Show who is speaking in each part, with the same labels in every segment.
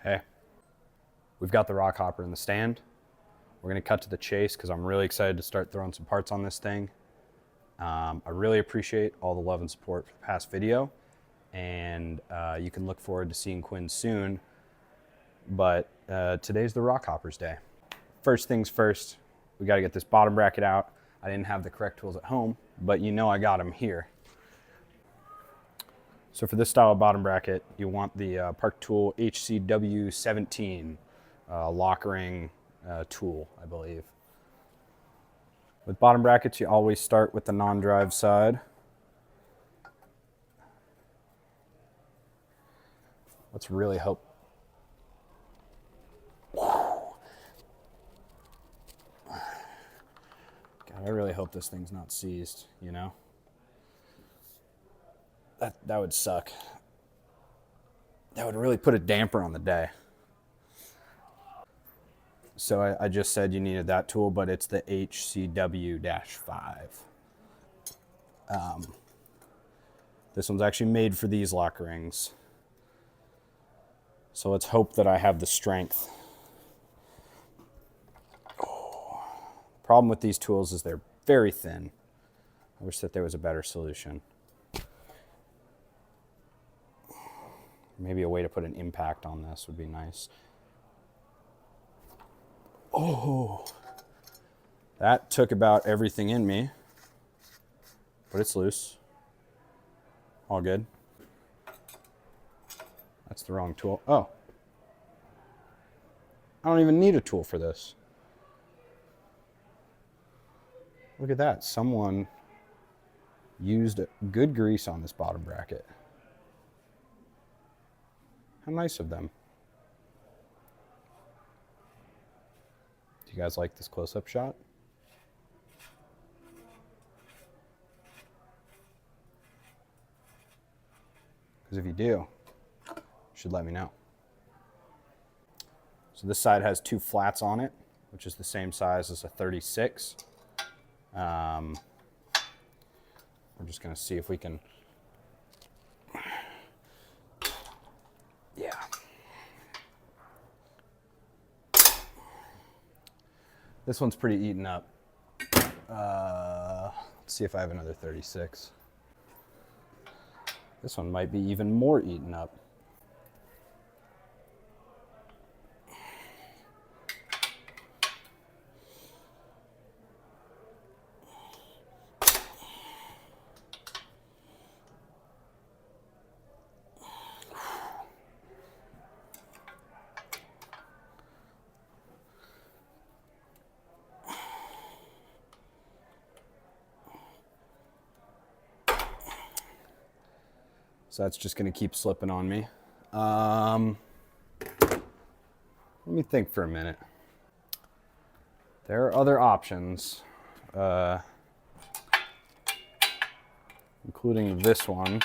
Speaker 1: Hey, we've got the rock hopper in the stand. We're gonna cut to the chase because I'm really excited to start throwing some parts on this thing. I really appreciate all the love and support for the past video, and you can look forward to seeing Quinn soon. But today's the rock hopper's day. First things first, we gotta get this bottom bracket out. I didn't have the correct tools at home, but you know I got them here. So for this style of bottom bracket, you want the Park Tool HCW17 lock ring tool, I believe. With bottom brackets, you always start with the non-drive side. Let's really hope. God, I really hope this thing's not seized, you know? That would suck. That would really put a damper on the day. So I just said you needed that tool, but it's the HCW-5. This one's actually made for these lock rings. So let's hope that I have the strength. Problem with these tools is they're very thin. I wish that there was a better solution. Maybe a way to put an impact on this would be nice. Oh, that took about everything in me, but it's loose. All good. That's the wrong tool. Oh, I don't even need a tool for this. Look at that. Someone used good grease on this bottom bracket. How nice of them. Do you guys like this close-up shot? Because if you do, you should let me know. So this side has two flats on it, which is the same size as a 36. We're just going to see if we can... Yeah. This one's pretty eaten up. Let's see if I have another 36. This one might be even more eaten up. So that's just going to keep slipping on me. Let me think for a minute. There are other options, including this one.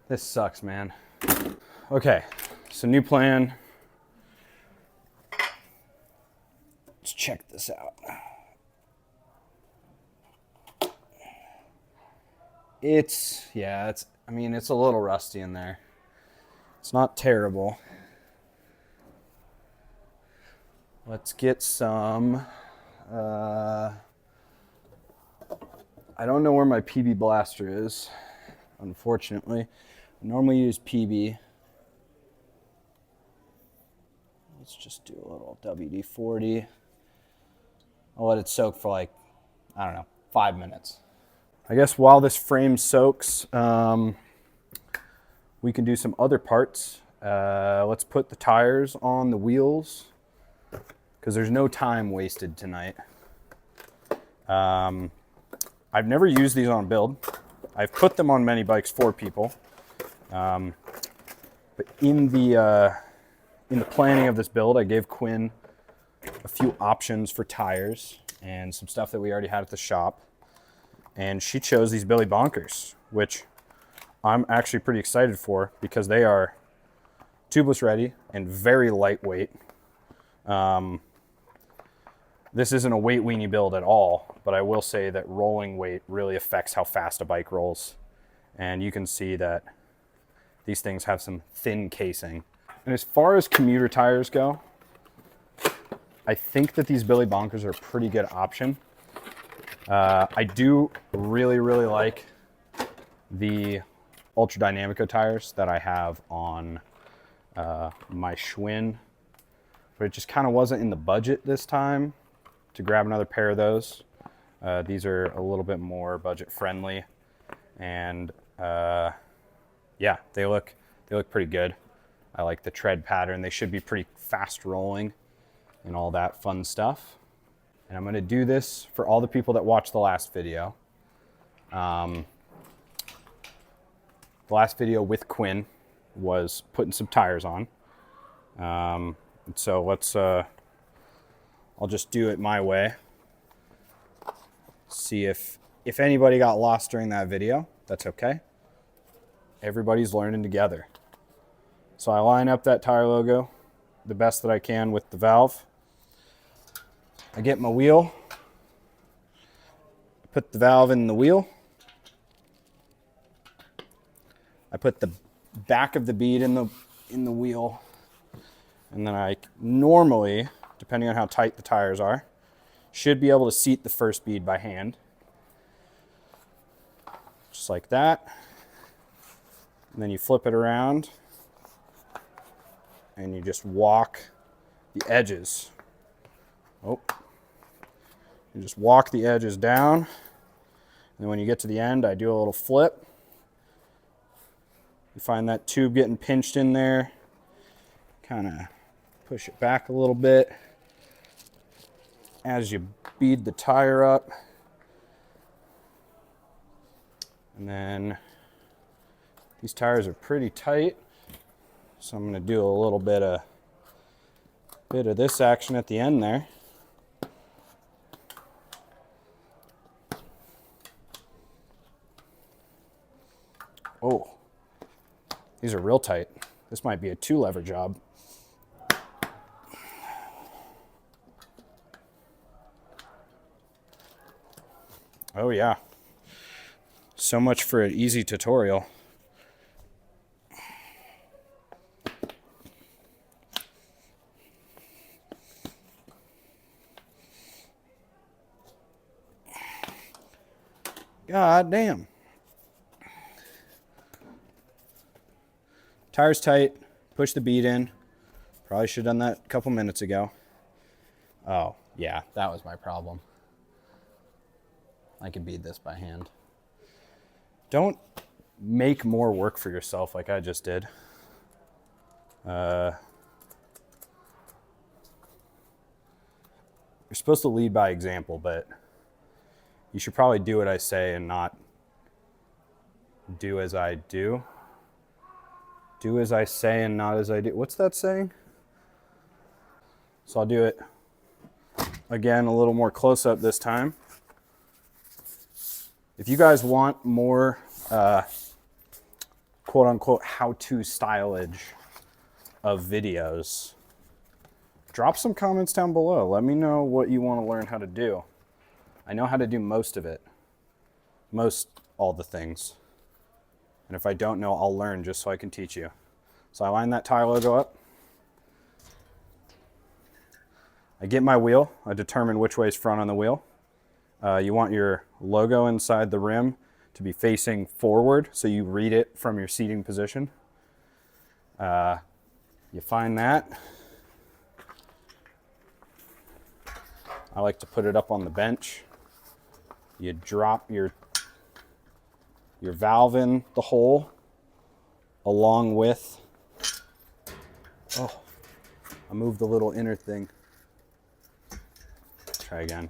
Speaker 1: This sucks, man. Okay, so new plan. Let's check this out. I mean, it's a little rusty in there. It's not terrible. Let's get some, I don't know where my PB blaster is, unfortunately. I normally use PB. Let's just do a little WD-40. I'll let it soak for like, I don't know, 5 minutes. I guess while this frame soaks, we can do some other parts. Let's put the tires on the wheels because there's no time wasted tonight. I've never used these on a build. I've put them on many bikes for people. But in the planning of this build, I gave Quinn a few options for tires and some stuff that we already had at the shop. And she chose these Billy Bonkers, which I'm actually pretty excited for because they are tubeless ready and very lightweight. This isn't a weight weenie build at all, but I will say that rolling weight really affects how fast a bike rolls. And you can see that these things have some thin casing. And as far as commuter tires go, I think that these Billy Bonkers are a pretty good option. I do really, really like the Ultra Dynamico tires that I have on my Schwinn, but it just kind of wasn't in the budget this time to grab another pair of those. These are a little bit more budget friendly, and yeah, they look pretty good. I like the tread pattern. They should be pretty fast rolling and all that fun stuff. And I'm gonna do this for all the people that watched the last video. The last video with Quinn was putting some tires on. So let's, I'll just do it my way. See if anybody got lost during that video, that's okay. Everybody's learning together. So I line up that tire logo the best that I can with the valve. I get my wheel, put the valve in the wheel. I put the back of the bead in the wheel, and then I normally, depending on how tight the tires are, should be able to seat the first bead by hand. Just like that. And then you flip it around and you just walk the edges. Oh. You just walk the edges down. And then when you get to the end, I do a little flip. You find that tube getting pinched in there. Kind of push it back a little bit as you bead the tire up. And then these tires are pretty tight, so I'm going to do a little bit of this action at the end there. Oh, these are real tight. This might be a 2-lever job. Oh yeah. So much for an easy tutorial. God damn. Tire's tight. Push the bead in. Probably should have done that a couple minutes ago. Oh, yeah, that was my problem. I could bead this by hand. Don't make more work for yourself like I just did. You're supposed to lead by example, but you should probably do what I say and not do as I do. Do as I say and not as I do. What's that saying? So I'll do it again a little more close up this time. If you guys want more quote unquote how-to stylage of videos, drop some comments down below. Let me know what you want to learn how to do. I know how to do most of it. All the things. And if I don't know, I'll learn just so I can teach you. So I line that tire logo up. I get my wheel. I determine which way is front on the wheel. You want your logo inside the rim to be facing forward, so you read it from your seating position. You find that. I like to put it up on the bench. You drop your valve in the hole along with, oh, I moved the little inner thing. Try again.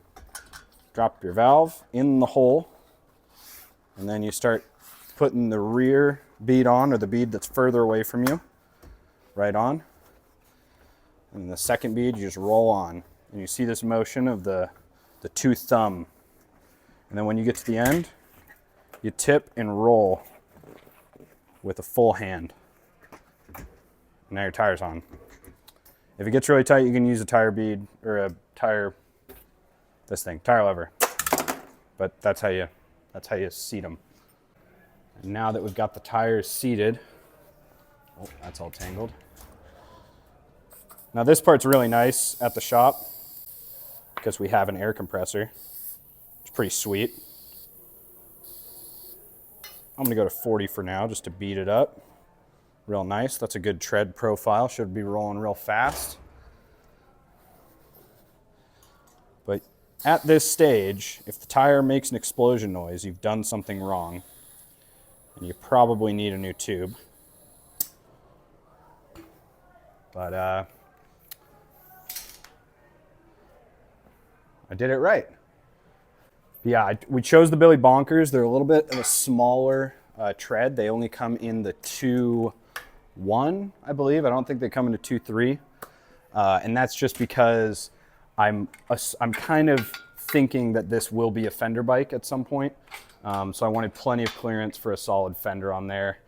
Speaker 1: Drop your valve in the hole, and then you start putting the rear bead on, or the bead that's further away from you, right on. And the second bead you just roll on, And you see this motion of the two thumb. And then when you get to the end, you tip and roll with a full hand. Now your tire's on. If it gets really tight, you can use a tire bead or a tire lever. But that's how you seat them. And now that we've got the tires seated, oh, that's all tangled. Now this part's really nice at the shop because we have an air compressor. It's pretty sweet. I'm gonna go to 40 for now just to beat it up. Real nice. That's a good tread profile. Should be rolling real fast. But at this stage, if the tire makes an explosion noise, you've done something wrong. And you probably need a new tube. But I did it right. Yeah, we chose the Billy Bonkers. They're a little bit of a smaller tread. They only come in the 2.1, I believe. I don't think they come in the 2.3. And that's just because I'm kind of thinking that this will be a fender bike at some point. So I wanted plenty of clearance for a solid fender on there.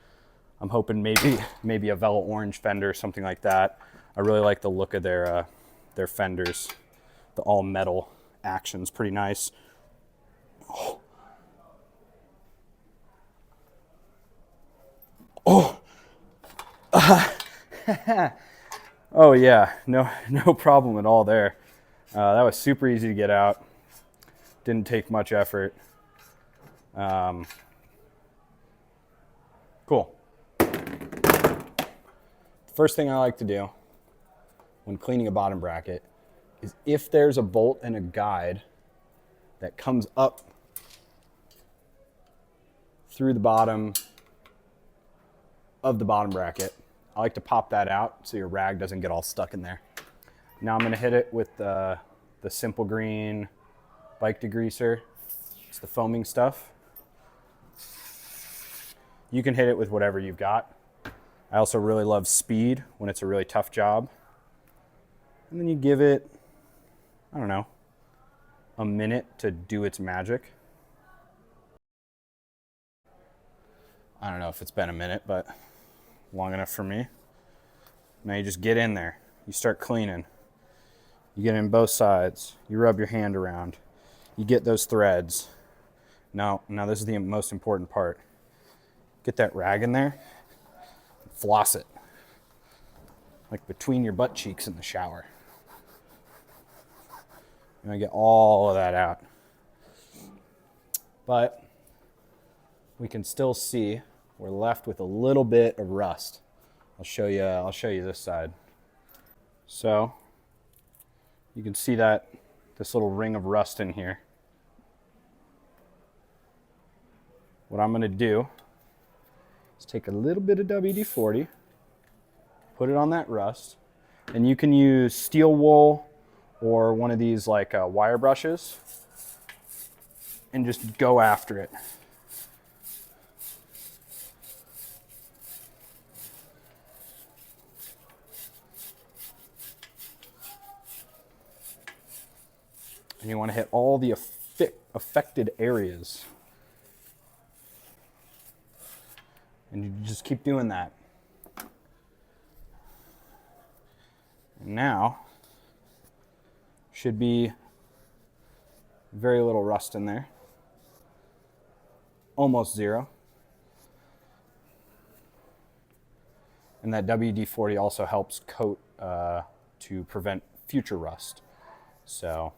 Speaker 1: I'm hoping maybe a Velo Orange fender, something like that. I really like the look of their fenders. The all metal action's pretty nice. Oh. Oh. Oh yeah, no problem at all there. That was super easy to get out. Didn't take much effort. Cool. The first thing I like to do when cleaning a bottom bracket is if there's a bolt and a guide that comes up through the bottom of the bottom bracket, I like to pop that out so your rag doesn't get all stuck in there. Now I'm gonna hit it with the Simple Green bike degreaser. It's the foaming stuff. You can hit it with whatever you've got. I also really love speed when it's a really tough job. And then you give it, I don't know, a minute to do its magic. I don't know if it's been a minute, but long enough for me. Now you just get in there. You start cleaning. You get in both sides. You rub your hand around. You get those threads. Now this is the most important part. Get that rag in there. Floss it. Like between your butt cheeks in the shower. You're gonna get all of that out. But we can still see we're left with a little bit of rust. I'll show you this side. So you can see that this little ring of rust in here. What I'm gonna do is take a little bit of WD-40, put it on that rust, and you can use steel wool or one of these like wire brushes and just go after it. And you want to hit all the affected areas. And you just keep doing that. And now, should be very little rust in there. Almost zero. And that WD-40 also helps coat to prevent future rust. So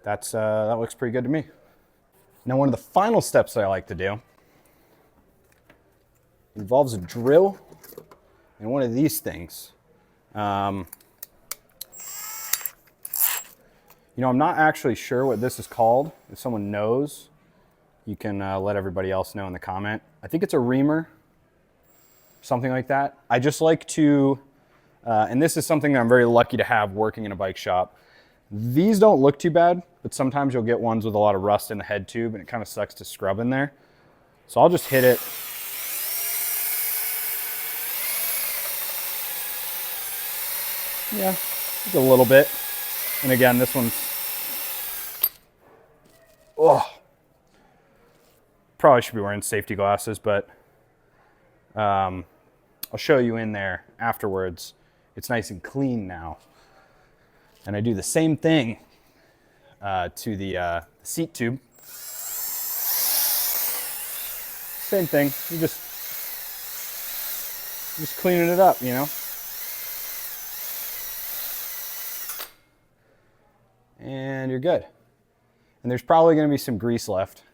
Speaker 1: that looks pretty good to me. Now one of the final steps that I like to do involves a drill and one of these things. You know, I'm not actually sure what this is called. If someone knows, you can let everybody else know in the comment. I think it's a reamer, something like that. I just like to, and this is something that I'm very lucky to have working in a bike shop. These don't look too bad, but sometimes you'll get ones with a lot of rust in the head tube and it kind of sucks to scrub in there. So I'll just hit it. Yeah, just a little bit. And again, this one's, oh, probably should be wearing safety glasses, but I'll show you in there afterwards. It's nice and clean now. And I do the same thing to the seat tube. Same thing, you just cleaning it up, you know? And you're good. And there's probably gonna be some grease left.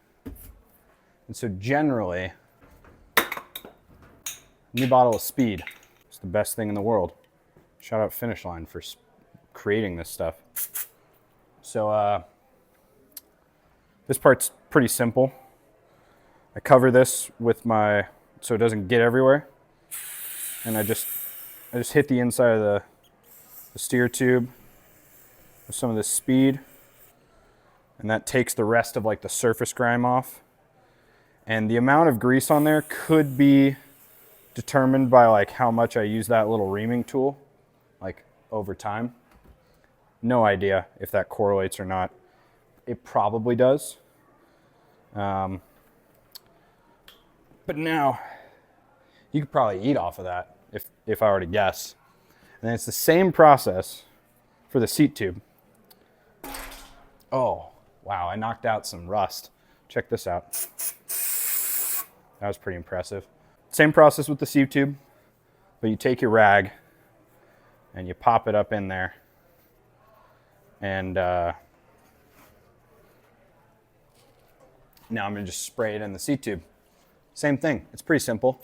Speaker 1: And so generally, new bottle of speed. It's the best thing in the world. Shout out Finish Line for creating this stuff. So this part's pretty simple. I cover this with my, so it doesn't get everywhere. And I just hit the inside of the steer tube with some of this speed. And that takes the rest of like the surface grime off. And the amount of grease on there could be determined by like how much I use that little reaming tool, like over time. No idea if that correlates or not. It probably does. But now you could probably eat off of that if I were to guess. And then it's the same process for the seat tube. Oh, wow, I knocked out some rust. Check this out. That was pretty impressive. Same process with the seat tube, but you take your rag and you pop it up in there. And now I'm gonna just spray it in the seat tube. Same thing, it's pretty simple.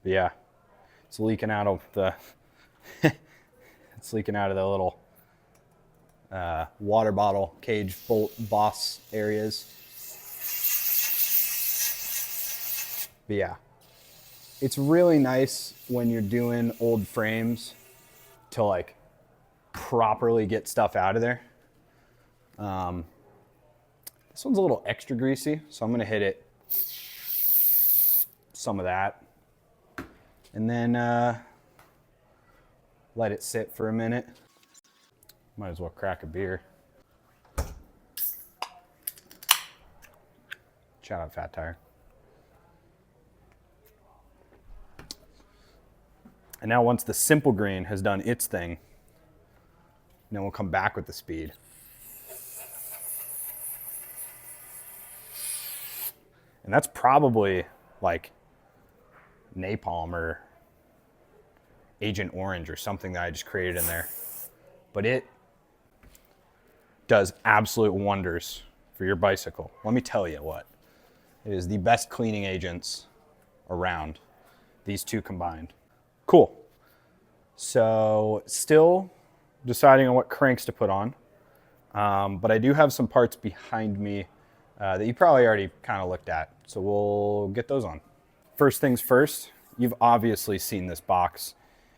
Speaker 1: But yeah, it's leaking out of the, it's leaking out of the little water bottle cage bolt boss areas. But yeah, it's really nice when you're doing old frames to like properly get stuff out of there. This one's a little extra greasy, so I'm gonna hit it some of that and then let it sit for a minute. Might as well crack a beer. Shout out Fat Tire. And now once the simple green has done its thing, then we'll come back with the speed. And that's probably like napalm or Agent Orange or something that I just created in there. But it does absolute wonders for your bicycle. Let me tell you what. It is the best cleaning agents around, these two combined. Cool. So still deciding on what cranks to put on. But I do have some parts behind me that you probably already kind of looked at. So we'll get those on. First things first, you've obviously seen this box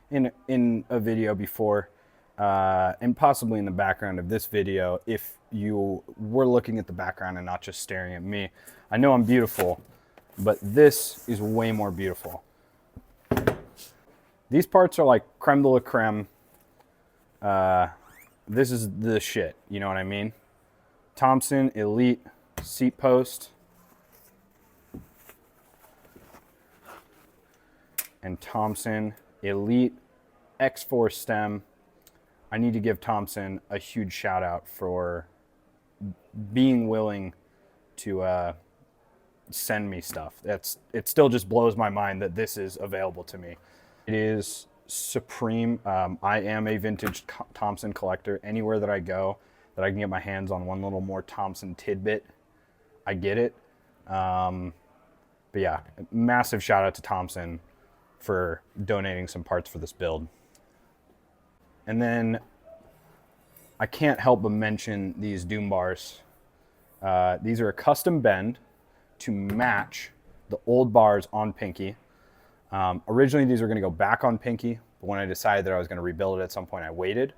Speaker 1: in a video before, and possibly in the background of this video if you were looking at the background and not just staring at me. I know I'm beautiful, but this is way more beautiful. These parts are like creme de la creme. This is the shit, you know what I mean? Thompson Elite seat post. And Thompson Elite X4 stem. I need to give Thompson a huge shout out for being willing to send me stuff. It still just blows my mind that this is available to me. It is supreme. I am a vintage Thompson collector. Anywhere that I go that I can get my hands on one little more Thompson tidbit, I get it. But yeah, massive shout out to Thompson for donating some parts for this build. And then I can't help but mention these Doom bars. These are a custom bend to match the old bars on Pinky. Originally these were gonna go back on Pinky, but when I decided that I was gonna rebuild it at some point, I waited.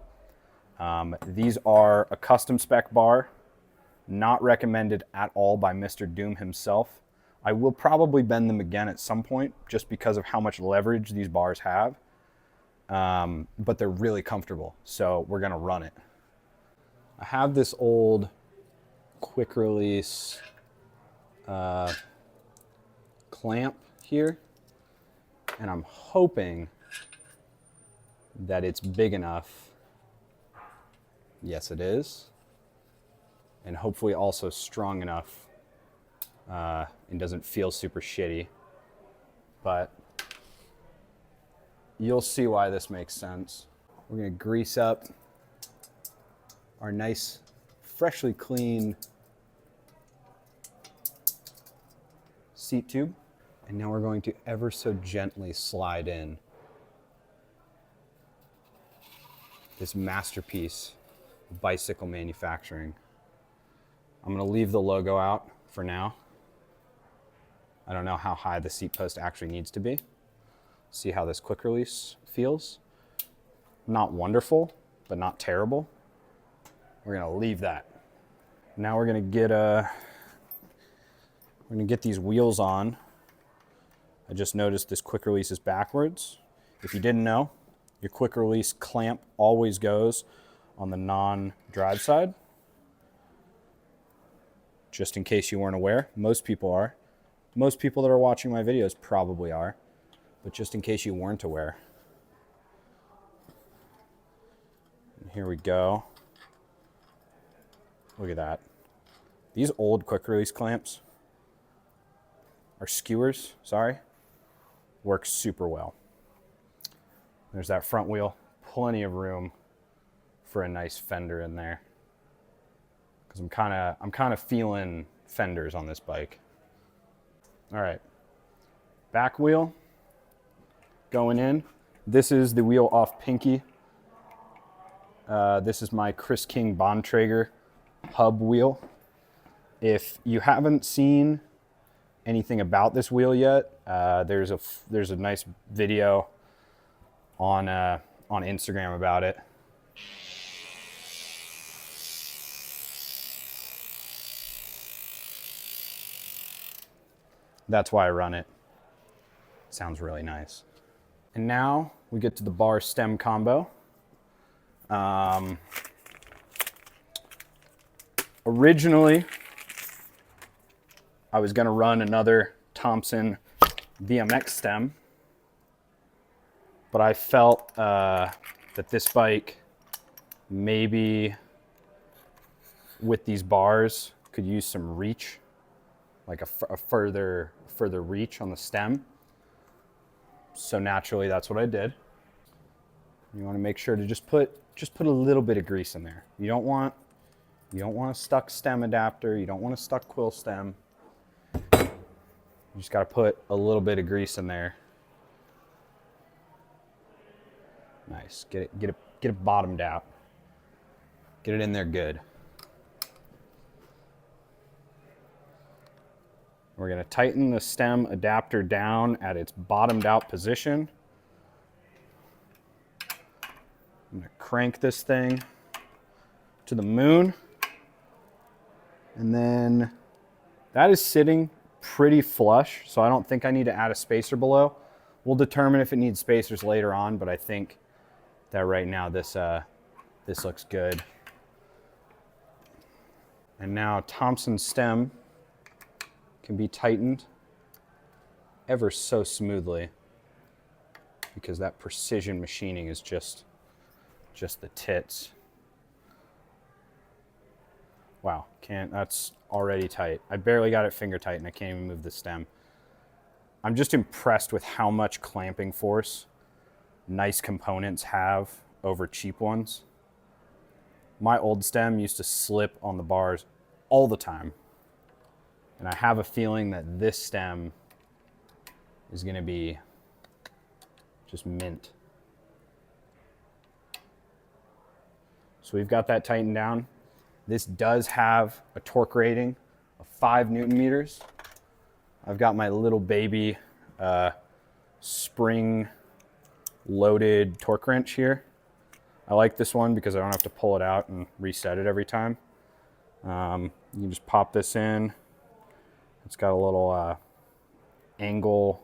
Speaker 1: These are a custom spec bar, not recommended at all by Mr. Doom himself. I will probably bend them again at some point just because of how much leverage these bars have. But they're really comfortable, so we're gonna run it. I have this old quick release clamp here, and I'm hoping that it's big enough. Yes, it is. And hopefully also strong enough and doesn't feel super shitty. But you'll see why this makes sense. We're gonna grease up our nice, freshly clean seat tube. And now we're going to ever so gently slide in this masterpiece of bicycle manufacturing. I'm gonna leave the logo out for now. I don't know how high the seat post actually needs to be. See how this quick release feels. Not wonderful, but not terrible. We're gonna leave that. Now we're gonna get these wheels on. I just noticed this quick release is backwards. If you didn't know, your quick release clamp always goes on the non-drive side. Just in case you weren't aware, most people are. Most people that are watching my videos probably are, but just in case you weren't aware. And here we go. Look at that. These old quick release clamps, or skewers, sorry, work super well. There's that front wheel, plenty of room for a nice fender in there. Because I'm kind of feeling fenders on this bike. All right, back wheel going in. This is the wheel off Pinky. This is my Chris King Bontrager hub wheel. If you haven't seen anything about this wheel yet, there's a nice video on Instagram about it. That's why I run it. Sounds really nice. And now we get to the bar stem combo. Originally, I was gonna run another Thompson BMX stem, but I felt that this bike maybe with these bars could use some reach, like a further reach on the stem. So naturally, that's what I did. You want to make sure to just put a little bit of grease in there. You don't want a stuck stem adapter. You don't want a stuck quill stem. You just got to put a little bit of grease in there. Nice. Get it bottomed out. Get it in there good. We're going to tighten the stem adapter down at its bottomed out position. I'm going to crank this thing to the moon. And then that is sitting pretty flush, so I don't think I need to add a spacer below. We'll determine if it needs spacers later on, but I think that right now this looks good. And now Thompson stem can be tightened ever so smoothly because that precision machining is just the tits. Wow, that's already tight. I barely got it finger tight and I can't even move the stem. I'm just impressed with how much clamping force nice components have over cheap ones. My old stem used to slip on the bars all the time. And I have a feeling that this stem is going to be just mint. So we've got that tightened down. This does have a torque rating of 5 Newton meters. I've got my little baby spring loaded torque wrench here. I like this one because I don't have to pull it out and reset it every time. You can just pop this in. It's got a little angular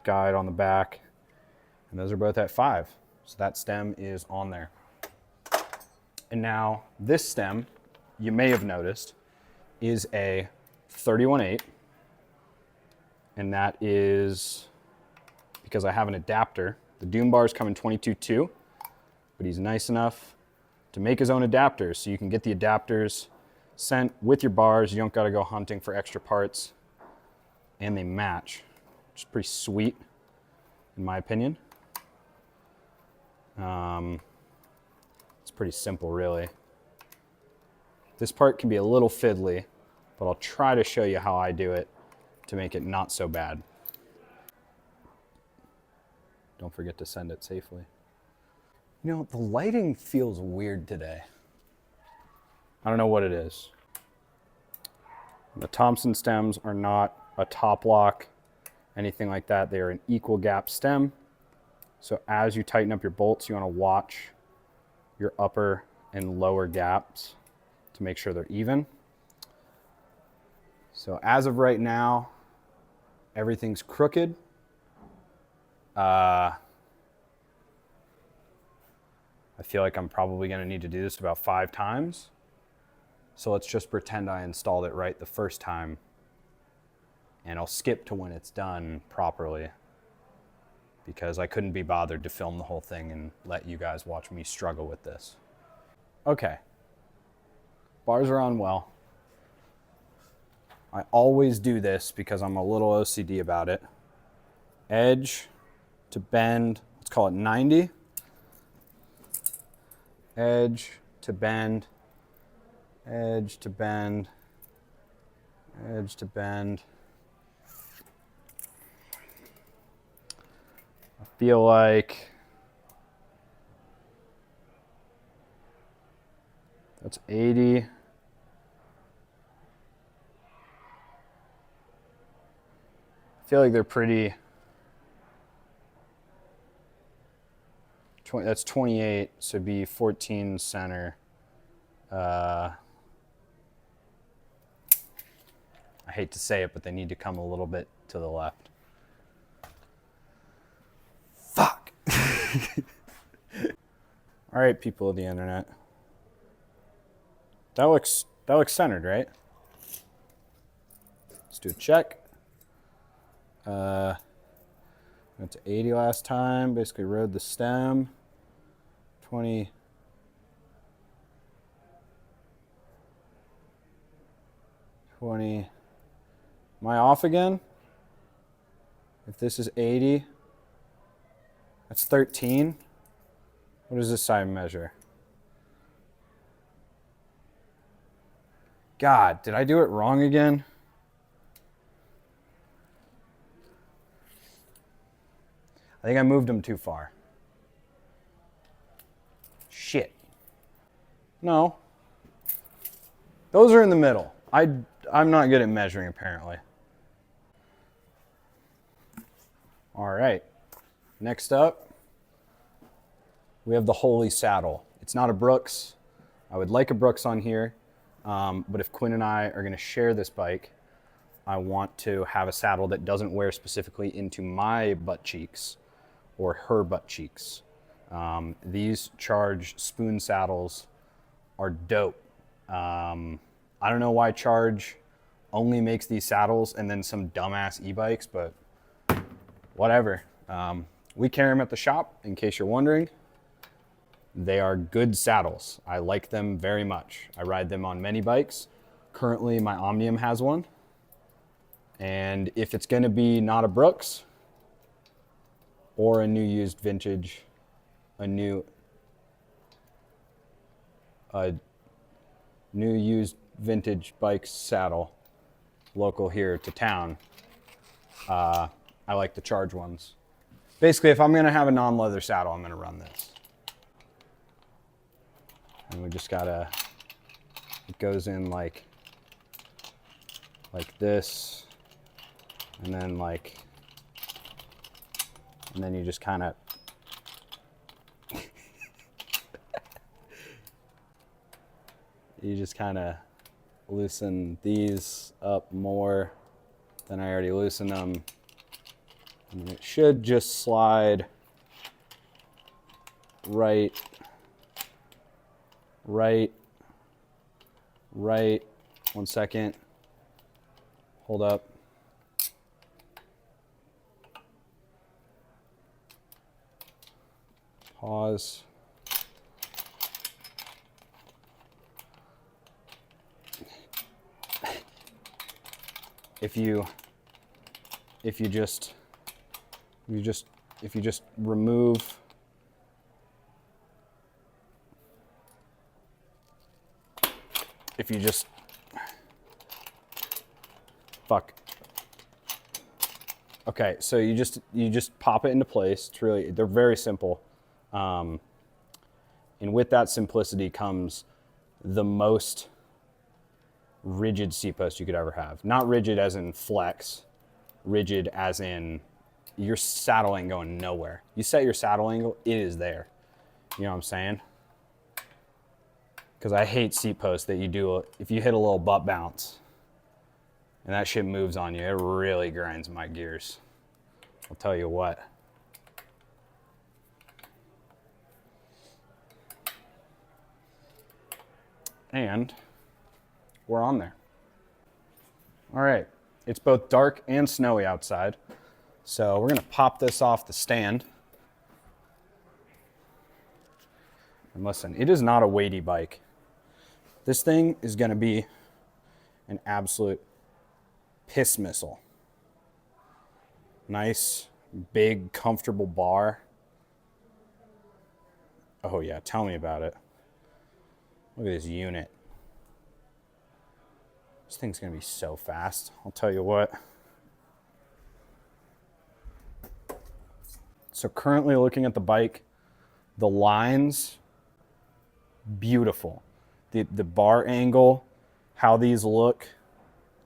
Speaker 1: guide on the back, and those are both at 5. So that stem is on there. And now this stem, you may have noticed, is a 31/8, and that is because I have an adapter. The Doom bars come in 22/2, but he's nice enough to make his own adapters, so you can get the adapters sent with your bars. You don't got to go hunting for extra parts, and they match, which is pretty sweet in my opinion. It's pretty simple, really. This part can be a little fiddly, but I'll try to show you how I do it to make it not so bad. Don't forget to send it safely. You know, the lighting feels weird today. I don't know what it is. The Thompson stems are not a top lock, anything like that. They are an equal gap stem. So as you tighten up your bolts, you want to watch your upper and lower gaps to make sure they're even. So as of right now, everything's crooked. I feel like I'm probably going to need to do this about 5 times. So let's just pretend I installed it right the first time, and I'll skip to when it's done properly, because I couldn't be bothered to film the whole thing and let you guys watch me struggle with this. Okay, bars are on well. I always do this because I'm a little OCD about it. Edge to bend, let's call it 90. Edge to bend, edge to bend, edge to bend. I feel like that's 80. I feel like they're pretty. That's 28, so be 14 center. I hate to say it, but they need to come a little bit to the left. Fuck. All right, people of the internet. That looks centered, right? Let's do a check. Went to 80 last time, basically rode the stem. 20. 20. Am I off again? If this is 80, that's 13. What does this side measure? God, did I do it wrong again? I think I moved them too far. Shit. No. Those are in the middle. I'm not good at measuring, apparently. All right. Next up, we have the Holy Saddle. It's not a Brooks. I would like a Brooks on here, but if Quinn and I are going to share this bike, I want to have a saddle that doesn't wear specifically into my butt cheeks or her butt cheeks. These Charge spoon saddles are dope. I don't know why Charge only makes these saddles and then some dumbass e-bikes, but whatever. We carry them at the shop, in case you're wondering. They are good saddles. I like them very much. I ride them on many bikes. Currently, my Omnium has one. And if it's gonna be not a Brooks or a new used vintage, a new used vintage bike saddle local here to town, I like the Charge ones. Basically, if I'm gonna have a non-leather saddle, I'm gonna run this. And we just gotta, it goes in like this, and then you just kind of loosen these up more than I already loosened them. And it should just slide right. One second. Hold up. Pause. If you just remove okay, so you just pop it into place. It's really, they're very simple. And with that simplicity comes the most rigid seat post you could ever have. Not rigid as in flex, rigid as in your saddle ain't going nowhere. You set your saddle angle, it is there. You know what I'm saying? Because I hate seat posts that you do, if you hit a little butt bounce and that shit moves on you, it really grinds my gears. I'll tell you what. And we're on there. All right, it's both dark and snowy outside. So we're gonna pop this off the stand. And listen, it is not a weighty bike. This thing is gonna be an absolute piss missile. Nice, big, comfortable bar. Oh yeah, tell me about it. Look at this unit. This thing's gonna be so fast. I'll tell you what. So currently looking at the bike, the lines, beautiful. The bar angle, how these look,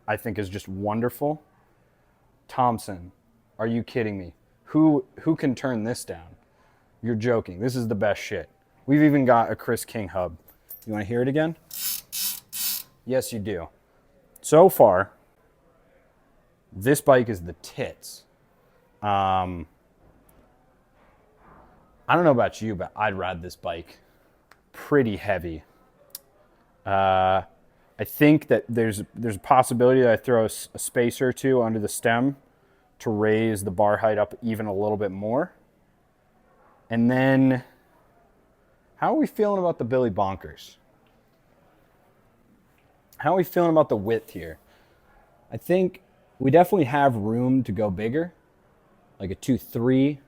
Speaker 1: I think is just wonderful. Thompson, are you kidding me? Who can turn this down? You're joking. This is the best shit. We've even got a Chris King hub. You want to hear it again? Yes, you do. So far, this bike is the tits. I don't know about you, but I'd ride this bike pretty heavy. I think that there's a possibility that I throw a spacer or two under the stem to raise the bar height up even a little bit more. And then, how are we feeling about the Billy Bonkers? How are we feeling about the width here? I think we definitely have room to go bigger, like a 2.3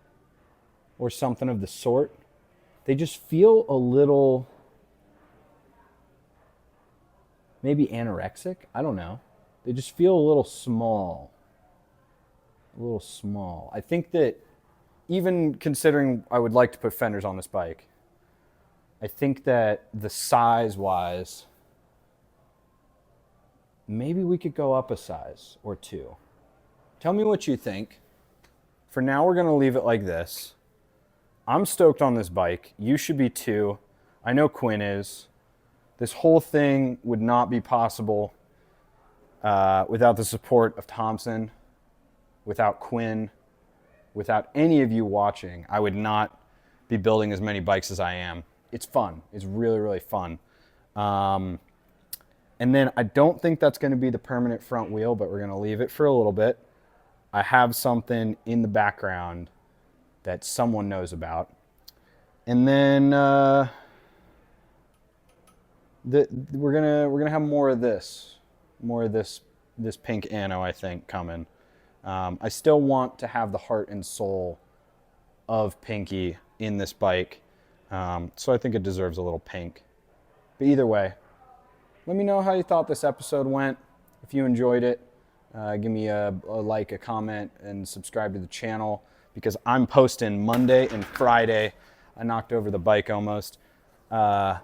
Speaker 1: or something of the sort. They just feel a little, maybe anorexic. I don't know. They just feel a little small. A little small. I think that even considering I would like to put fenders on this bike, I think that the size-wise, maybe we could go up a size or two. Tell me what you think. For now, we're going to leave it like this. I'm stoked on this bike. You should be too. I know Quinn is. This whole thing would not be possible without the support of Thompson, without Quinn, without any of you watching. I would not be building as many bikes as I am. It's fun. It's really, really fun. And then I don't think that's going to be the permanent front wheel, but we're going to leave it for a little bit. I have something in the background that someone knows about. And then we're gonna have more of this pink anno, I think, coming. I still want to have the heart and soul of Pinky in this bike, so I think it deserves a little pink. But either way, let me know how you thought this episode went. If you enjoyed it, give me a like, a comment, and subscribe to the channel, because I'm posting Monday and Friday. I knocked over the bike almost. I'm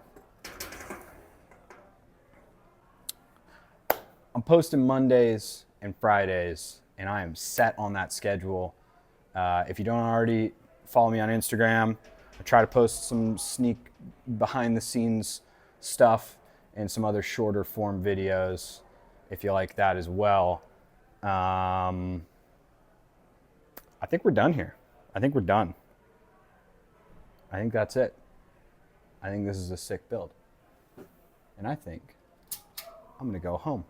Speaker 1: posting Mondays and Fridays, and I am set on that schedule. If you don't already follow me on Instagram, I try to post some sneak behind the scenes stuff and some other shorter form videos if you like that as well. I think we're done here. I think we're done. I think that's it. I think this is a sick build. And I think I'm gonna go home.